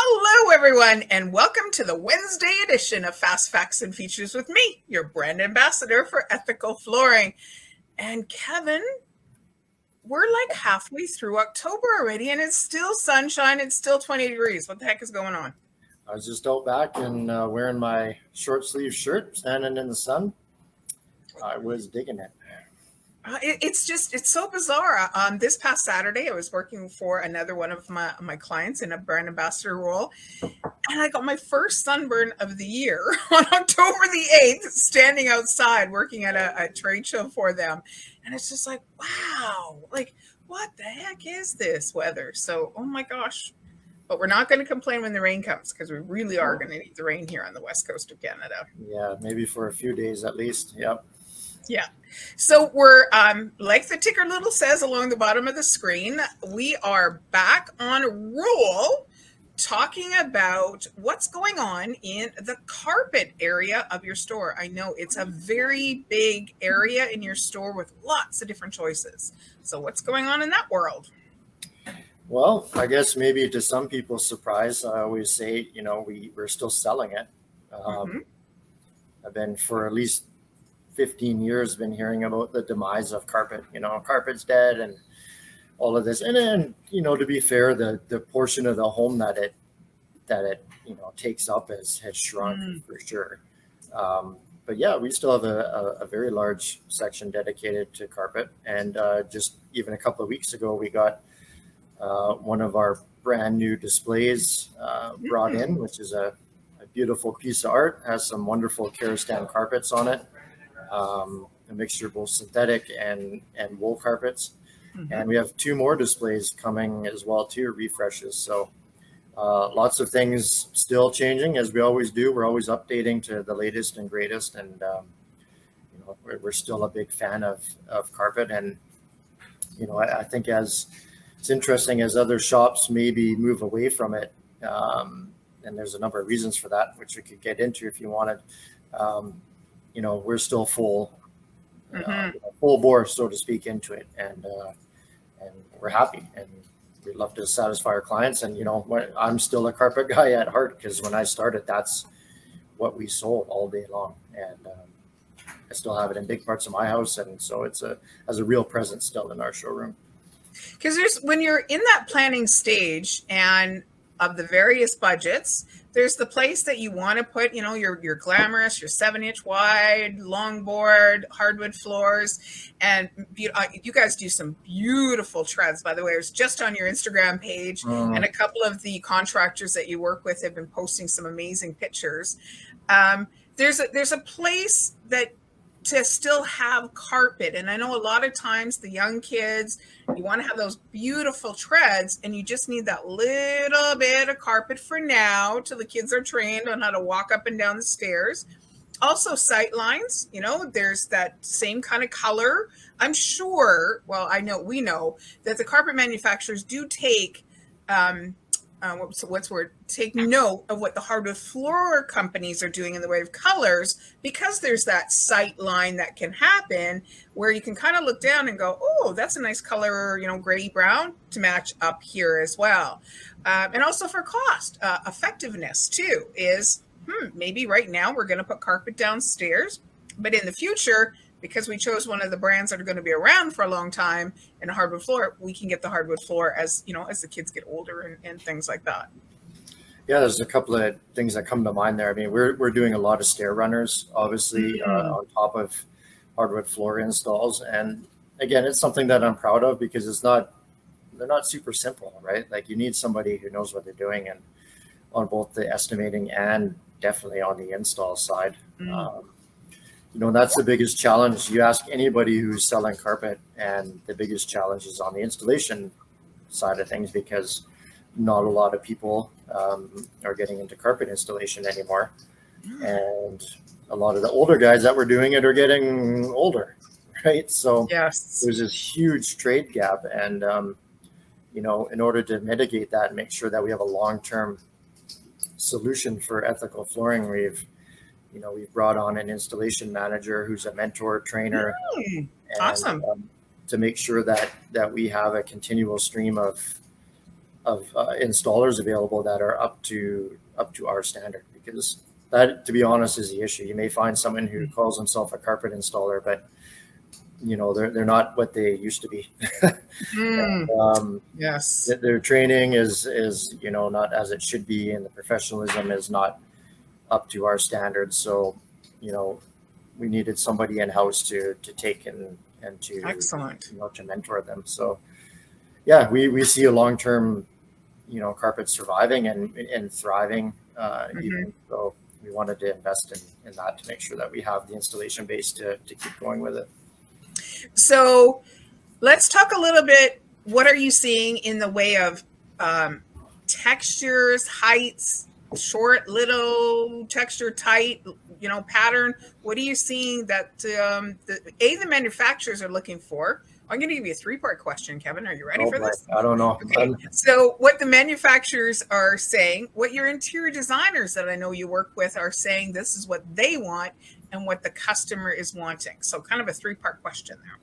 Hello, everyone, and welcome to the Wednesday edition of Fast Facts and Features with me, your brand ambassador for ethical flooring. And Kevin, we're like halfway through October already, and it's still sunshine. It's still 20 degrees. What the heck is going on? I was just out back and wearing my short sleeve shirt, standing in the sun. I was digging it. It's so bizarre. This past Saturday, I was working for another one of my clients in a brand ambassador role, and I got my first sunburn of the year on October the 8th, standing outside working at a trade show for them. And it's just like, wow, like, what the heck is this weather? So, oh my gosh. But we're not going to complain when the rain comes because we really are going to need the rain here on the west coast of Canada. Yeah, maybe for a few days at least. Yep. Yeah. So we're, like the ticker little says along the bottom of the screen, we are back on roll talking about what's going on in the carpet area of your store. I know it's a very big area in your store with lots of different choices. So what's going on in that world? Well, I guess maybe to some people's surprise, I always say, we're still selling it. I've been for at least 15 years been hearing about the demise of carpet. Carpet's dead and all of this. And then, to be fair, the portion of the home that it takes up has shrunk for sure. But yeah, we still have a very large section dedicated to carpet. And just even a couple of weeks ago, we got one of our brand new displays brought in, which is a beautiful piece of art, has some wonderful Karastan carpets on it. A mixture of both synthetic and wool carpets. And we have two more displays coming as well too, refreshes. So lots of things still changing as we always do. We're always updating to the latest and greatest. And we're still a big fan of carpet. And I think as it's interesting as other shops maybe move away from it, and there's a number of reasons for that, which we could get into if you wanted. We're still full bore, so to speak, into it, and we're happy, and we love to satisfy our clients. And I'm still a carpet guy at heart because when I started, that's what we sold all day long, and I still have it in big parts of my house, and so it's has a real presence still in our showroom. Because when you're in that planning stage and of the various budgets, there's the place that you want to put, your glamorous, your 7-inch wide, longboard, hardwood floors. And you guys do some beautiful treads, by the way. It's just on your Instagram page. And a couple of the contractors that you work with have been posting some amazing pictures. There's a place that to still have carpet. And I know a lot of times the young kids, you want to have those beautiful treads and you just need that little bit of carpet for now till the kids are trained on how to walk up and down the stairs. Also sight lines, there's that same kind of color. I'm sure, we know that the carpet manufacturers do take, take note of what the hardwood floor companies are doing in the way of colors, because there's that sight line that can happen where you can kind of look down and go, oh, that's a nice color, gray brown to match up here as well. And also for cost effectiveness too is maybe right now we're going to put carpet downstairs, but in the future, because we chose one of the brands that are going to be around for a long time in a hardwood floor, we can get the hardwood floor as the kids get older and things like that. Yeah, there's a couple of things that come to mind there. I mean, we're doing a lot of stair runners, obviously, on top of hardwood floor installs. And again, it's something that I'm proud of because they're not super simple, right? Like you need somebody who knows what they're doing, and on both the estimating and definitely on the install side. That's the biggest challenge. You ask anybody who's selling carpet, and the biggest challenge is on the installation side of things because not a lot of people are getting into carpet installation anymore. And a lot of the older guys that were doing it are getting older, right? So yes, there's this huge trade gap. And, in order to mitigate that and make sure that we have a long-term solution for ethical flooring, we've brought on an installation manager who's a mentor trainer. Awesome. To make sure that we have a continual stream of installers available that are up to our standard, because that, to be honest, is the issue. You may find someone who calls himself a carpet installer, but they're not what they used to be. Yes. Their training is not as it should be, and the professionalism is not up to our standards. So we needed somebody in house to take and to Excellent. to mentor them. So yeah, we see a long term carpet surviving and thriving. Even so, we wanted to invest in that to make sure that we have the installation base to keep going with it. So let's talk a little bit. What are you seeing in the way of textures, heights, short, little, texture, tight, pattern? What are you seeing that the manufacturers are looking for? I'm going to give you a 3-part question, Kevin. Are you ready for this? I don't know. Okay. So what the manufacturers are saying, what your interior designers that I know you work with are saying, this is what they want and what the customer is wanting. So kind of a 3-part question there.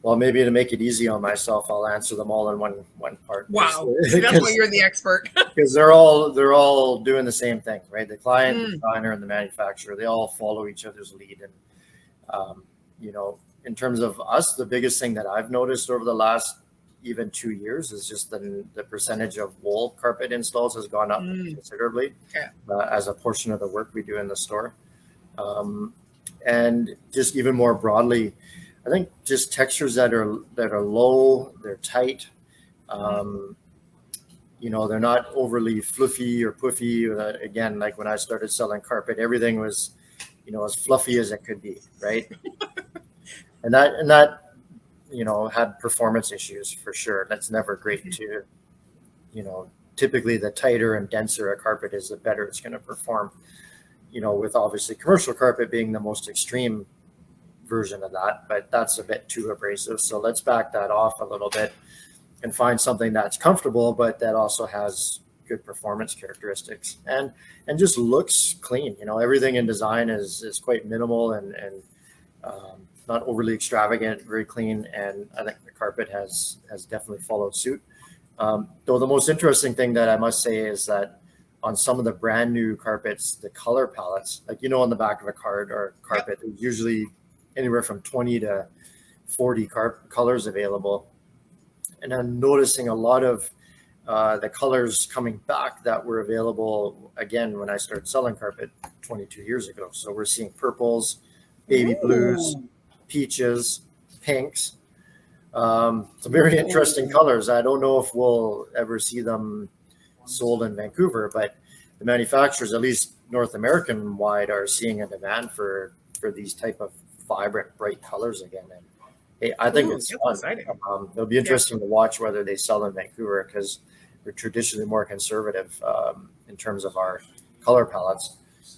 Well, maybe to make it easy on myself, I'll answer them all in one part. Wow. See, that's why you're the expert. Because they're all doing the same thing, right? The client, the designer, and the manufacturer, they all follow each other's lead. And, in terms of us, the biggest thing that I've noticed over the last even 2 years is just the percentage of wool carpet installs has gone up considerably as a portion of the work we do in the store. And just even more broadly, I think just textures that are low, they're tight. They're not overly fluffy or puffy. Again, like when I started selling carpet, everything was, as fluffy as it could be, right? and that had performance issues for sure. That's never great to, typically the tighter and denser a carpet is, the better it's going to perform. With obviously commercial carpet being the most extreme version of that, but that's a bit too abrasive. So let's back that off a little bit and find something that's comfortable, but that also has good performance characteristics and just looks clean. Everything in design is quite minimal and not overly extravagant, very clean. And I think the carpet has definitely followed suit. Though the most interesting thing that I must say is that on some of the brand new carpets, the color palettes, like on the back of a card or carpet, there's usually anywhere from 20 to 40 colors available. And I'm noticing a lot of the colors coming back that were available again when I started selling carpet 22 years ago. So we're seeing purples, baby blues, peaches, pinks. Some very interesting colors. I don't know if we'll ever see them sold in Vancouver, but the manufacturers, at least North American wide, are seeing a demand for these type of vibrant, bright colors again. And I think it's fun. It'll be interesting to watch whether they sell in Vancouver, because we're traditionally more conservative in terms of our color palettes.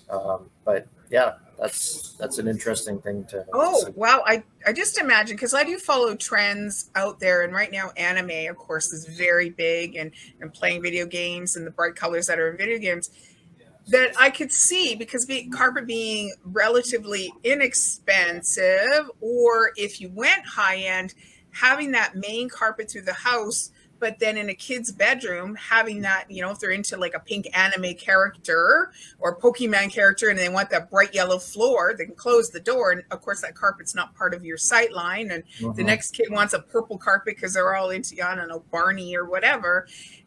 But yeah, that's an interesting thing to see. Wow. I just imagine, because I do follow trends out there, and right now anime, of course, is very big, and playing video games and the bright colors that are in video games, that I could see, because carpet being relatively inexpensive, or if you went high end, having that main carpet through the house, but then in a kid's bedroom, having that, if they're into like a pink anime character or Pokemon character and they want that bright yellow floor, they can close the door. And of course, that carpet's not part of your sight line. And the next kid wants a purple carpet because they're all into, I don't know, Barney or whatever.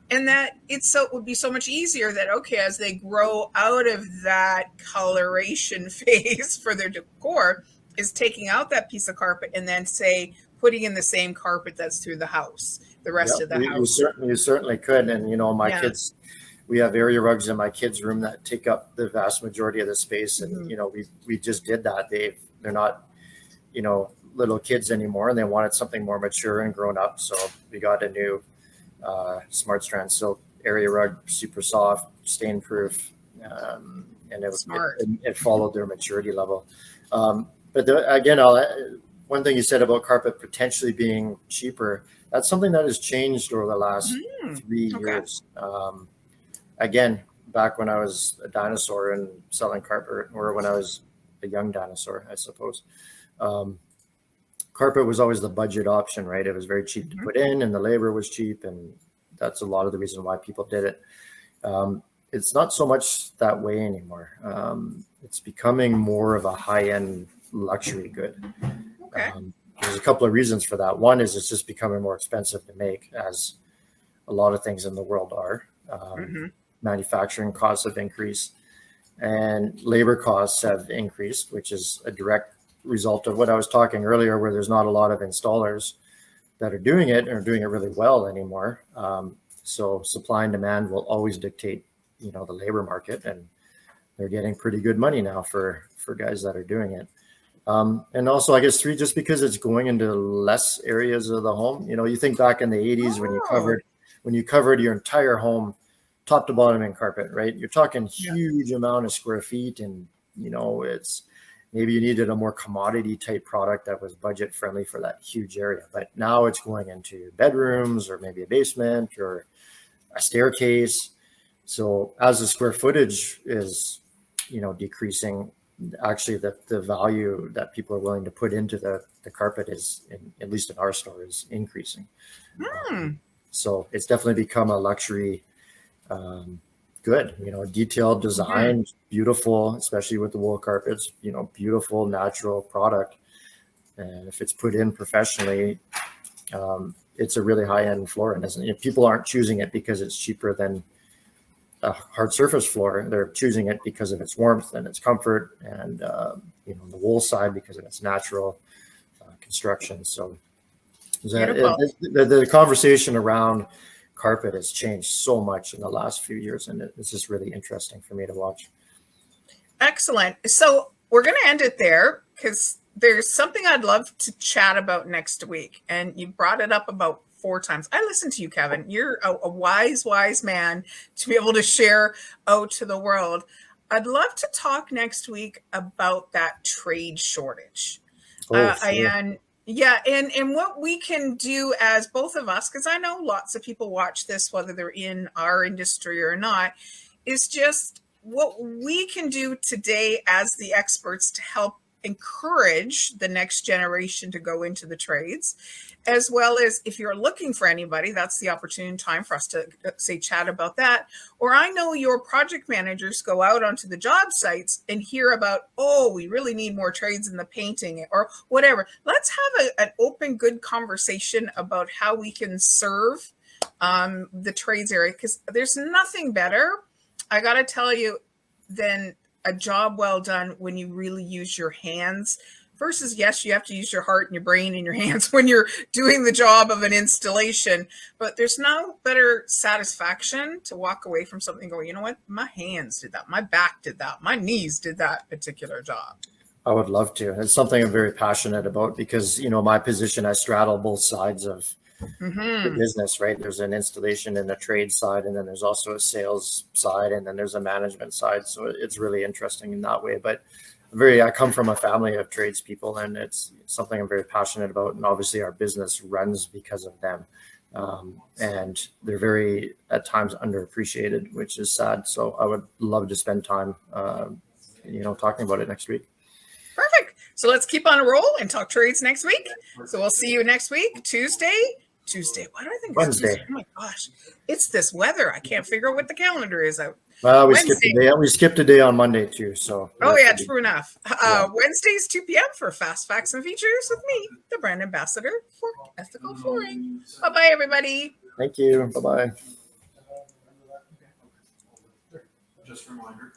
And that it would be so much easier that, okay, as they grow out of that coloration phase for their decor, is taking out that piece of carpet and then, say, putting in the same carpet that's through the house, the rest of the house. You certainly could. And, my kids, we have area rugs in my kids' room that take up the vast majority of the space. And, we just did that. They're not, little kids anymore, and they wanted something more mature and grown up. So we got a new Smart Strand silk area rug, super soft, stain proof, and it followed their maturity level. But again, one thing you said about carpet potentially being cheaper, that's something that has changed over the last 3 years. Again, back when I was a dinosaur and selling carpet, or when I was a young dinosaur, I suppose, carpet was always the budget option, right? It was very cheap to put in, and the labor was cheap, and that's a lot of the reason why people did it. It's not so much that way anymore. It's becoming more of a high-end luxury good. Okay. There's a couple of reasons for that. One is it's just becoming more expensive to make, as a lot of things in the world are. Manufacturing costs have increased, and labor costs have increased, which is a direct result of what I was talking earlier, where there's not a lot of installers that are doing it or doing it really well anymore. So supply and demand will always dictate, the labor market, and they're getting pretty good money now for guys that are doing it. And also, I guess 3, just because it's going into less areas of the home. You think back in the 80s when you covered your entire home top to bottom in carpet, right? You're talking huge amount of square feet, and it's maybe you needed a more commodity type product that was budget friendly for that huge area. But now it's going into bedrooms, or maybe a basement, or a staircase. So as the square footage is, decreasing, actually the value that people are willing to put into the carpet is, at least in our store, is increasing. So it's definitely become a luxury good, detailed design, beautiful, especially with the wool carpets, beautiful natural product. And if it's put in professionally, it's a really high-end floor. And people aren't choosing it because it's cheaper than a hard surface floor. They're choosing it because of its warmth and its comfort, and the wool side because of its natural construction. So the conversation around carpet has changed so much in the last few years, and it's just really interesting for me to watch. Excellent. So we're going to end it there, because there's something I'd love to chat about next week. And you brought it up about 4 times. I listened to you, Kevin. You're a wise man to be able to share out to the world. I'd love to talk next week about that trade shortage. And what we can do as both of us, because I know lots of people watch this, whether they're in our industry or not, is just what we can do today as the experts to help encourage the next generation to go into the trades, as well as if you're looking for anybody, that's the opportune time for us to chat about that. Or I know your project managers go out onto the job sites and hear about, we really need more trades in the painting or whatever. Let's have an open, good conversation about how we can serve the trades area, because there's nothing better, I got to tell you, than a job well done when you really use your hands, versus, yes, you have to use your heart and your brain and your hands when you're doing the job of an installation. But there's no better satisfaction to walk away from something going, you know what, my hands did that, my back did that, my knees did that particular job. I would love to. It's something I'm very passionate about, because, my position, I straddle both sides of the business, right? There's an installation and a trade side, and then there's also a sales side, and then there's a management side. So it's really interesting in that way. But I come from a family of tradespeople, and it's something I'm very passionate about. And obviously our business runs because of them. And they're very, at times, underappreciated, which is sad. So I would love to spend time, talking about it next week. Perfect. So let's keep on a roll and talk trades next week. So we'll see you next week, Tuesday. Why do I think it's Wednesday? Tuesday? Oh my gosh, it's this weather. I can't figure out what the calendar is out. Well, we skipped a day on Monday too. So. True enough. Wednesdays 2 p.m. for Fast Facts and Features with me, the brand ambassador for Ethical Flooring. Bye-bye, everybody. Thank you. Bye-bye. Just a reminder.